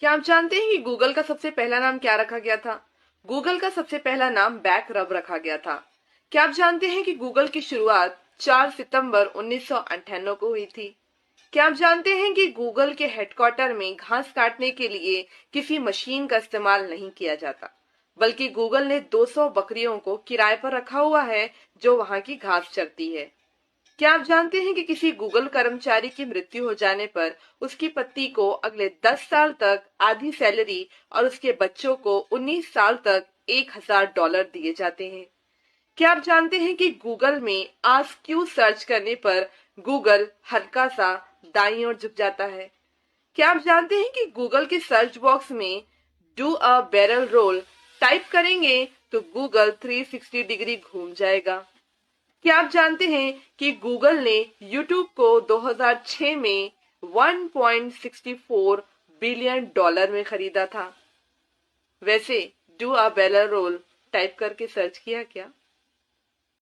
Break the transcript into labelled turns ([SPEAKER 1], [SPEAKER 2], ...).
[SPEAKER 1] क्या आप जानते हैं कि गूगल का सबसे पहला नाम क्या रखा गया था? गूगल का सबसे पहला नाम बैक रब रखा गया था। क्या आप जानते हैं कि गूगल की शुरुआत 4 सितंबर 1998 को हुई थी? क्या आप जानते हैं कि गूगल के हेडक्वार्टर में घास काटने के लिए किसी मशीन का इस्तेमाल नहीं किया जाता, बल्कि गूगल ने 200 बकरियों को किराए पर रखा हुआ है जो वहां की घास चरती है। क्या आप जानते हैं कि किसी गूगल कर्मचारी की मृत्यु हो जाने पर उसकी पत्नी को अगले 10 साल तक आधी सैलरी और उसके बच्चों को 19 साल तक $1000 दिए जाते हैं? क्या आप जानते हैं कि गूगल में आस्क क्यू सर्च करने पर गूगल हल्का सा दाईं ओर झुक जाता है? क्या आप जानते हैं कि गूगल के सर्च बॉक्स में do a barrel roll type करेंगे तो गूगल 360 डिग्री घूम जाएगा? क्या आप जानते हैं कि गूगल ने यूट्यूब को 2006 में 1.64 बिलियन डॉलर में खरीदा था? वैसे do a barrel roll type करके सर्च किया क्या?